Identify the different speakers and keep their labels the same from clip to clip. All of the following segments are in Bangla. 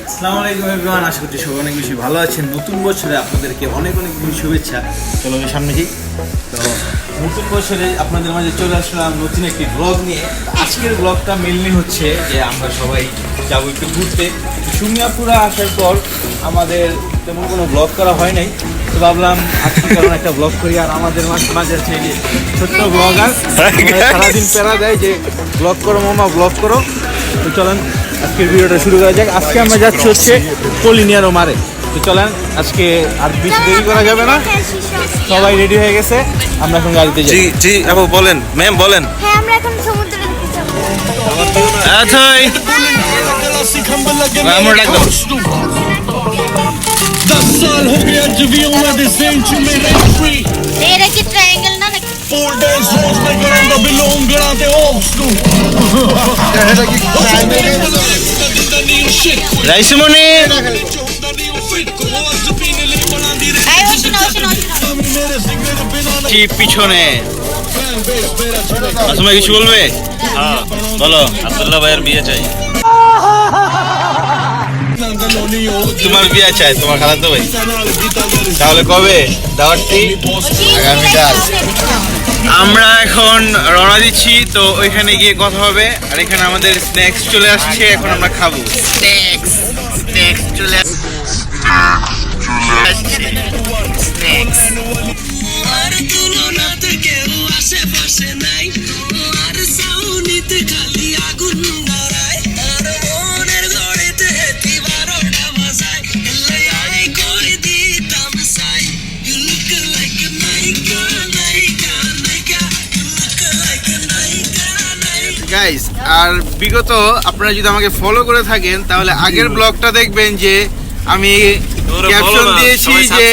Speaker 1: আসসালামু আলাইকুম এভরিওয়ান, আশা করছি সবাই অনেক বেশি ভালো আছেন। নতুন বছরে আপনাদেরকে অনেক অনেক বেশি শুভেচ্ছা। চলো সামনে যাই। তো নতুন বছরে আপনাদের মাঝে চলে আসলাম নতুন একটি ব্লগ নিয়ে। আজকের ব্লগটা মেনলি হচ্ছে যে আমরা সবাই যাবো একটু ঘুরতে। সুমিয়াপুরা আসার পর আমাদের তেমন কোনো ব্লগ করা হয় নাই, তো ভাবলাম আজকে কারণ একটা ব্লগ করি। আর আমাদের মাঝে আছে যে ছোট্ট ব্লগার, সারাদিন প্যারা দেয় যে ব্লগ করো মামা, ব্লগ করো। তো চলেন আজকের ভিডিওটা শুরু করা যাক। আজকে আমরা যাচ্ছি হচ্ছে পলিনিয়ারো মারে। তো চলেন আজকে আর বেশি দেরি করা যাবে না, সবাই রেডি হয়ে গেছে, আমরা এখন গাড়িতে যাই।
Speaker 2: জি আপু বলেন, ম্যাম বলেন।
Speaker 3: হ্যাঁ, আমরা এখন সমুদ্রে দেখতে যাব।
Speaker 2: আচ্ছা আমরা ডাক দাও।
Speaker 4: 10 साल हो गया जवियों में डिजाइन च मेरे फ्री
Speaker 3: এটা কি ট্রায়াঙ্গেল না নাকি?
Speaker 4: 4 days रोज में करांदा बिलोंग गणाते ऑफ नु
Speaker 2: রাইসমনি
Speaker 3: এই ওশন
Speaker 4: मेरे सिंगर बिना
Speaker 2: কি পিছনে আসলে কিছু বলবে? হ্যাঁ বলো। আব্দুল্লাহ ভাইয়ের বিয়ে চাই। তোমার বিয়ে চাই, তোমার খালাতো ভাই। তাহলে কবে দাওয়াতটি? আগামীকাল। আমরা এখন রওনা দিচ্ছি, তো ওইখানে গিয়ে কথা হবে। আর এখানে আমাদের স্ন্যাক্স চলে আসছে, এখন আমরা খাবো। স্ন্যাক্স চলে আসছে। স্ন্যাক্স
Speaker 5: আর তুলনাতে কেউ আশেপাশে নাই, আর সাউনিতে খালি আগুন ধরায়, আর মনের ঘরেতে হেতি 12টা বাজায়, লাই করে দিতাম সাই। You look like a নায়িকা, নায়িকা, নায়িকা, you look like a নায়িকা, নায়িকা।
Speaker 2: গাইস, আর বিগত আপনারা যদি আমাকে ফলো করে থাকেন তাহলে আগের ব্লগটা দেখবেন যে আমি ক্যাপশন দিয়েছি যে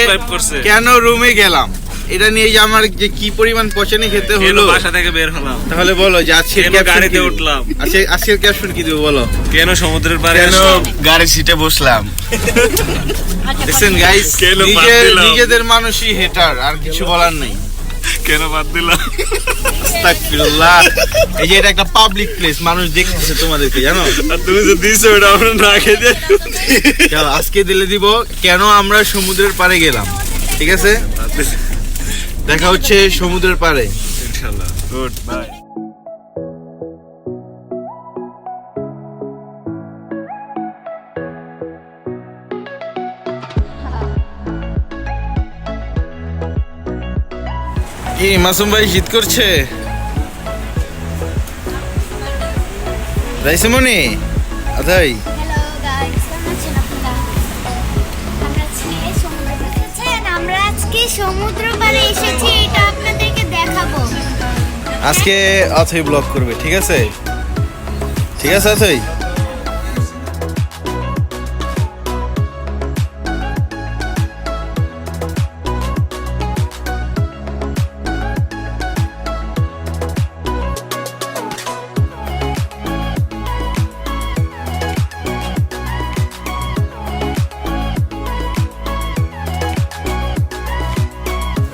Speaker 2: কেন রুমে গেলাম। এটা নিয়ে যে আমার যে কি পরিমাণ পচানি খেতে হলো,
Speaker 6: বাসা থেকে বের হলাম,
Speaker 2: তাহলে বলো যে আজকের
Speaker 6: কেন গাড়িতে উঠলাম,
Speaker 2: আজকের ক্যাপশন কি দেবো বলো?
Speaker 6: কেন সমুদ্রের পাড়ে
Speaker 2: কেন গাড়ির সিটে বসলাম। দেখছেন গাইস,
Speaker 6: কেন বাদ দিলাম?
Speaker 2: নিজেদের মানুষই হেটার, আর কিছু বলার নাই।
Speaker 6: কেন বাদ দিলাম?
Speaker 2: আস্তাগফিরুল্লাহ। এই যে এটা একটা পাবলিক প্লেস, মানুষ দেখতেছে তোমাদেরকে, জানো?
Speaker 6: আর তুমি যে দিছো ওটা আমরা না খেয়ে
Speaker 2: চলো আজকে দিলে দিব কেন আমরা সমুদ্রের পাড়ে গেলাম। ঠিক আছে, দেখা হচ্ছে সমুদ্রের পাড়ে
Speaker 6: ইনশাআল্লাহ। Good bye.
Speaker 2: কি মাসুম ভাই শীত করছে? রাইসমনি আদাই
Speaker 3: হ্যালো গাইস, কেমন আছেন আপনারা? আমরা আজকে সমুদ্র পাড়ে এসেছি, এটা আপনাদেরকে দেখাবো।
Speaker 2: আজকে অথই ব্লগ করবে, ঠিক আছে? ঠিক আছে অথই।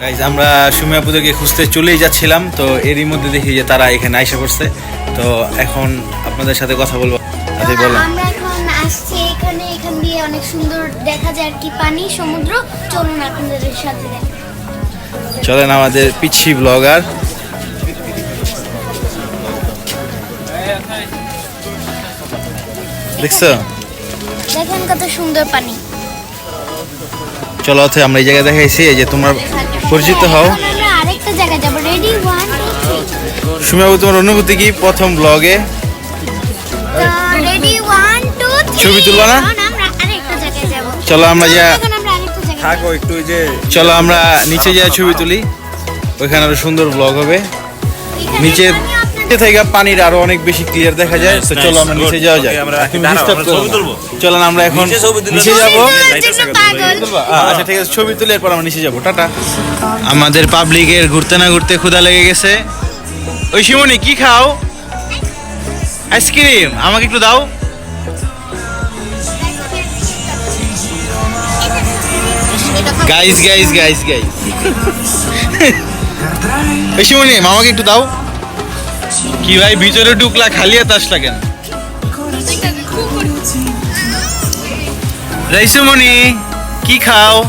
Speaker 2: গাইজ, আমরা সুমিয়াপুদেরকে খুঁজতে চলেই যাচ্ছিলাম, তো এরই মধ্যে দেখি যে তারা এখানে আইসা পড়ছে। তো এখন আপনাদের সাথে কথা বলবো। আচ্ছা বলেন।
Speaker 3: আমরা এখন আসছি এখানে, এখান দিয়ে অনেক সুন্দর দেখা যায় আর কি, পানি, সমুদ্র। চলুন আপনাদের সাথে দেখা।
Speaker 2: চলেন, আমাদের পিচ্ছি ব্লগার। দেখছো,
Speaker 3: দেখেন কত সুন্দর পানি।
Speaker 2: চলো অথই, আমরা এই জায়গায় দেখাইছি, এই যে তোমরা পরিচিত হও।
Speaker 3: এখন আমরা আরেকটা জায়গায় যাব। রেডি, 1 2 3।
Speaker 2: সুমিয়াপু, তোমার অনুভূতি কি প্রথম ব্লগে?
Speaker 3: রেডি, 1 2 3।
Speaker 2: ছবি তুলবা না?
Speaker 3: আমরা আরেকটা জায়গায় যাব।
Speaker 2: চলো আমরা যা
Speaker 3: এখন আমরা আরেকটা জায়গায়
Speaker 6: থাকো একটু, ওই যে
Speaker 2: চলো আমরা নিচে যাই ছবি তুলি, ওইখানে আরো সুন্দর ব্লগ হবে। নিচে থেকে পানির আরো অনেক বেশি ক্লিয়ার দেখা যায়। তো চলো আমরা নিচে যাওয়া যায়। তুমি disturb করো না। চলো আমরা এখন নিচে যাবো। আচ্ছা ঠিক আছে, ছবি তুলে এরপর আমরা নিচে যাবো। টাটা। আমাদের পাবলিকের ঘুরতে না ঘুরতে ক্ষুধা লেগে গেছে। ওই শিমনি, কি খাও? আইসক্রিম আমাকে একটু দাও। গাইস গাইস গাইস গাইস ওই শিমনি, মামাকে একটু দাও। কি ভাই ভিতরে ঢুকলা, খালি হাতে আসলা কেন? রাইসুমণি কি খাও?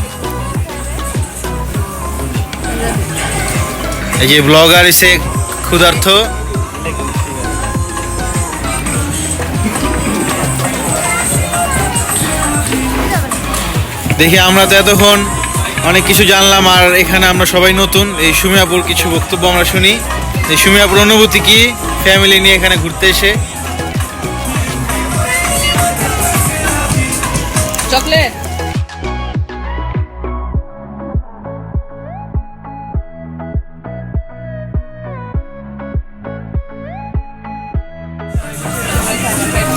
Speaker 2: এই যে ব্লগার এসে ক্ষুধার্ত। দেখি আমরা তো এতক্ষণ অনেক কিছু জানলাম, আর এখানে আমরা সবাই নতুন। এই সুমিয়াপুর কিছু বক্তব্য আমরা শুনি। এই সুমিয়াপুর অনুভূতি কি ফ্যামিলি নিয়ে এখানে ঘুরতে এসে?
Speaker 7: চকলেট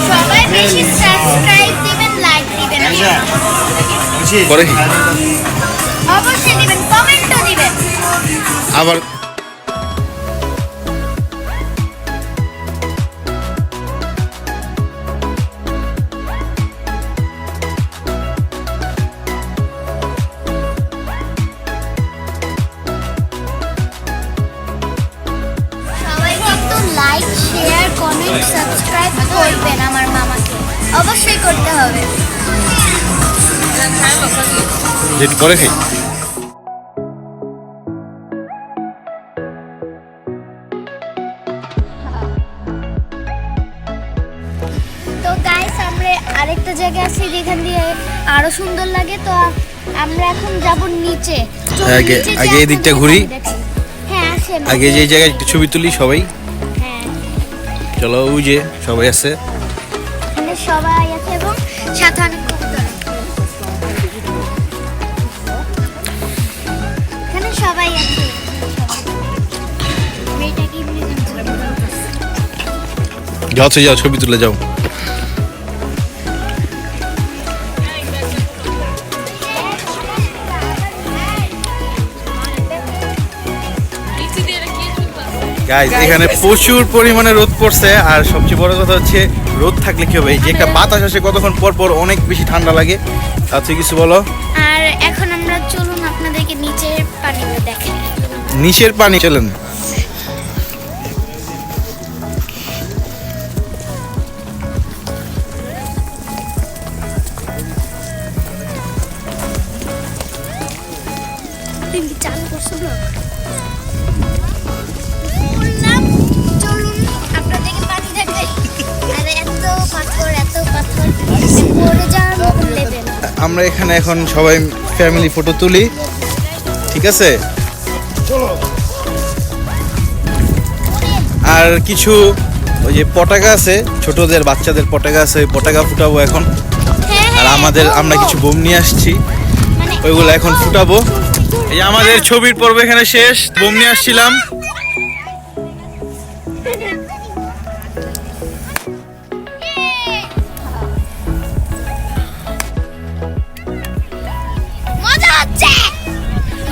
Speaker 3: সবাই বেশি সাবস্ক্রাইব দিবেন, লাইক দিবেন,
Speaker 2: পরে কি?
Speaker 3: অবশ্যই দিবেন, কমেন্টও দিবেন।
Speaker 2: আবার
Speaker 3: সবাই কিন্তু লাইক, শেয়ার, কমেন্ট, সাবস্ক্রাইব করবেন আমার মামাকে, অবশ্যই করতে হবে।
Speaker 2: যেটা পরে খাই।
Speaker 3: তো গাইস আমরা আরেকটা জায়গায় আছি যেখান দিয়ে আরো সুন্দর লাগে। তো আমরা এখন যাব নিচে। চলুন
Speaker 2: আগে-
Speaker 3: নিচে
Speaker 2: আগে
Speaker 3: যাই,
Speaker 2: এই দিকটা
Speaker 3: এখন
Speaker 2: ঘুরি।
Speaker 3: দেখি। হ্যাঁ আসেন।
Speaker 2: আগে যে জায়গায় একটু ছবি তুলি সবাই।
Speaker 3: হ্যাঁ
Speaker 2: চলো, ওই যে সবাই আছে।
Speaker 3: এখানে সবাই আছে এবং সাথে অনেক কবুতর আছে। এখানে সবাই আছে। মেয়েটা কি বলে জানছো?
Speaker 2: যাও ছবি তুলে যাও। গাইস এখানে প্রচুর পরিমাণে রোদ পড়ছে, আর সবচেয়ে বড় কথা হচ্ছে রোদ থাকলে কি হবে, এই যে একটা বাতাস আসে কতক্ষণ পর পর, অনেক বেশি ঠান্ডা লাগে। তাতে কিছু বলো।
Speaker 3: আর এখন আমরা চলুন আপনাদেরকে নিচের পানিগুলো দেখাই।
Speaker 2: নিচের পানি চলেন।
Speaker 3: তুমি কি চালু করছো ব্লগ? বললাম চলুন আপনাদেরকে পানি দেখাই। আর এত পাথর পড়ে যাওয়ার মতো লেভেল।
Speaker 2: আমরা এখানে এখন সবাই ফ্যামিলি ফটো তুলি, ঠিক আছে? আর কিছু ওই যে পটাকা আছে, ছোটদের বাচ্চাদের পটাকা আছে, ওই পটাকা ফুটাবো এখন। আর আমরা কিছু বোম নিয়ে আসছি,
Speaker 3: মানে
Speaker 2: ওইগুলো এখন ফুটাবো। এই যে আমাদের ছবির পর্ব এখানে শেষ। বোম নিয়ে আসছিলাম।
Speaker 3: মজা হচ্ছে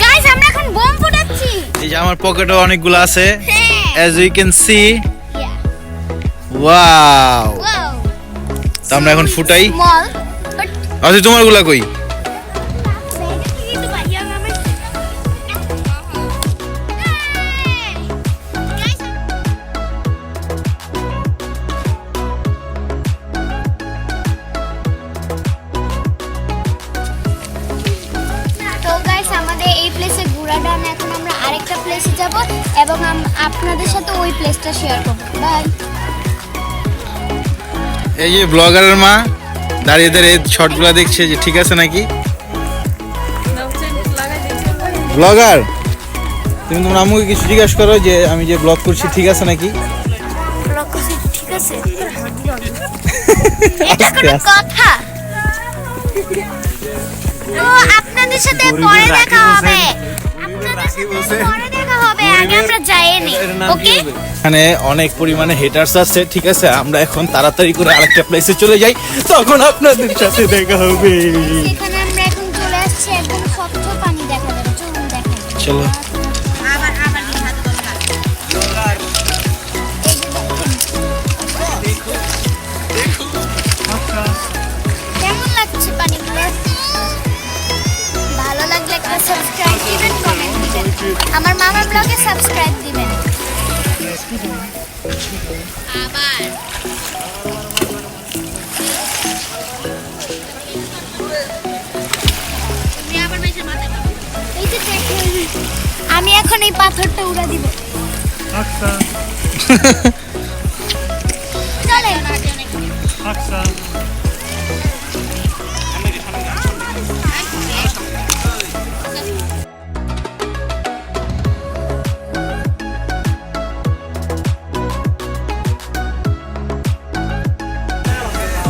Speaker 3: গাইস, আমরা এখন বোম ফুটাচ্ছি।
Speaker 2: এই যে আমার পকেটে অনেকগুলো আছে,
Speaker 3: হ্যাঁ
Speaker 2: as you can see.
Speaker 3: Yeah.
Speaker 2: Wow!
Speaker 3: Wow.
Speaker 2: তো আমরা এখন ফুটাই।
Speaker 3: Small, but
Speaker 2: আচ্ছা, তোমারগুলা কই?
Speaker 3: তো গাইস আমাদের এই প্লেসে ঘোরা ডান। এখন আমরা আরেকটা প্লেসে যাব এবং আপনাদের সাথে ওই প্লেসটা শেয়ার করব। বাই।
Speaker 2: এই যে ব্লগারের মা দাঁড়িয়ে দাঁড়িয়ে শর্টগুলো দেখছে যে ঠিক আছে নাকি। ব্লগার, তুমি তোমার আম্মুকে কিছু জিজ্ঞাসা করো যে আমি যে ব্লগ করছি ঠিক আছে নাকি।
Speaker 3: ঠিক আছে, এটা কোনো কথা? তো আপনাদের সাথে পরে দেখা হবে। আগে আমরা যাইনি, ওকে?
Speaker 2: এখানে অনেক পরিমাণে হেটার্স আছে, ঠিক আছে? আমরা এখন তাড়াতাড়ি করে আরেকটা প্লেসে চলে যাই, তখন আপনাদের সাথে দেখা হবে।
Speaker 3: এখানে আমরা এখন চলে আসছি, একদম স্বচ্ছ পানি দেখা যাবে। চলুন দেখাই।
Speaker 2: চলো।
Speaker 3: এই যে দেখেন। কেমন লাগছে পানিগুলো? ভালো লাগলে একটা সাবস্ক্রাইব দিবেন, কমেন্ট দিবেন। আমার মামার ব্লগে সাবস্ক্রাইব দিবেন। আবার আমি এখন এই পাথরটা উড়া দিব।
Speaker 4: আচ্ছা
Speaker 3: চলে
Speaker 4: আচ্ছা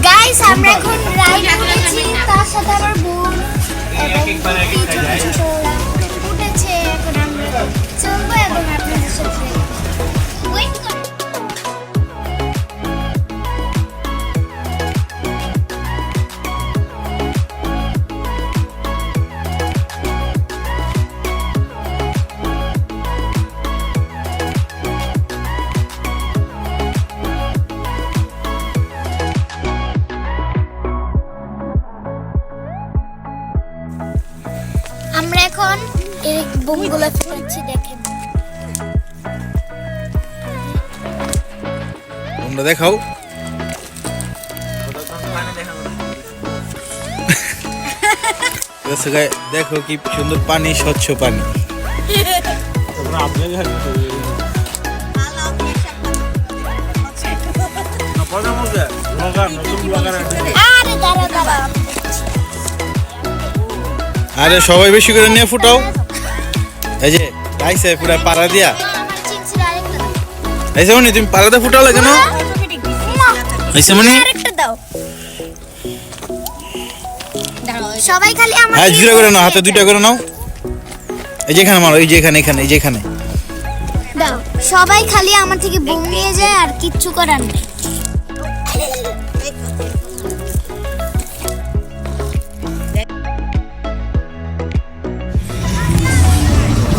Speaker 3: গাইস আমরা এখন রাইড উঠেছি, তার সাথে আমার বোন এবং কিছু কিছু ছোড়া উঠেছে। এখন আমরা চলবো এবং আপনাদের সাথে ওয়েট করব। আমরা এখন এই বোমগুলো ফেলছি, দেখেন।
Speaker 2: তোমরা দেখাও। দেখো কি সুন্দর পানি, স্বচ্ছ পানি।
Speaker 3: আরে দাঁড়া দাঁড়া,
Speaker 2: আরে সবাই বেশি করে নিয়ে ফুটাও। এই যে আইসে পুরা পাড়া দিয়া
Speaker 3: আমার চিনছিল আরেকটা দাও।
Speaker 2: আইসে মনি, তুমি পাড়াতে ফুটালে কেন? আইসে মনি,
Speaker 3: আরেকটা দাও। সবাই খালি আমার
Speaker 2: হ্যাঁ দুটা করে নাও, হাতে দুইটা করে নাও। এই যেখানে মারো, এই যে এখানে, এই যে এখানে।
Speaker 3: দাও। সবাই খালি আমার থেকে বোম নিয়ে যায় আর কিচ্ছু করার নেই।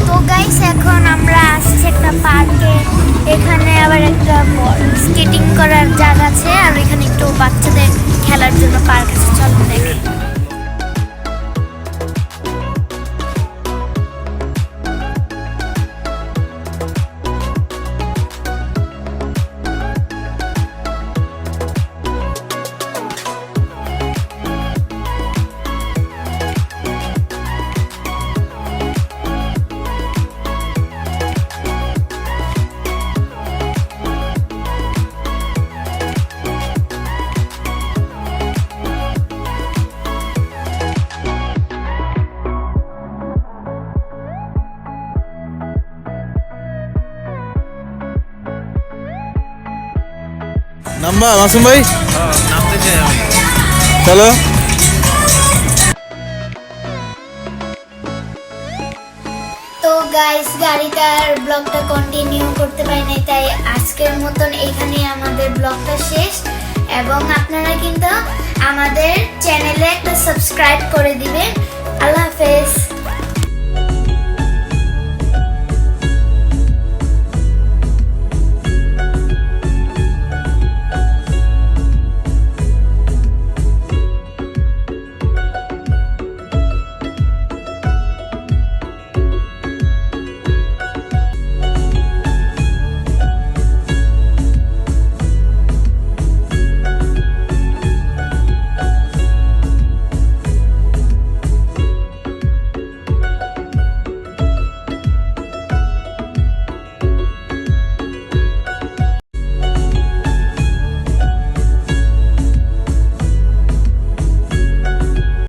Speaker 3: তো গাইস এখন আমরা আসছি একটা পার্কে। এখানে আবার একটা স্কেটিং করার জায়গা আছে আর এখানে একটু বাচ্চাদের খেলার জন্য পার্ক আছে। চলো দেখি।
Speaker 2: নাম্বা মাসুম ভাই, চলো।
Speaker 3: তো গাইস গাড়িটার ব্লগটা কন্টিনিউ করতে পারি নাই, তাই আজকের মতন এখানে আমাদের ব্লগটা শেষ। এবং আপনারা কিন্তু আমাদের চ্যানেলে একটা সাবস্ক্রাইব করে দিবেন। আল্লাহ হাফেজ।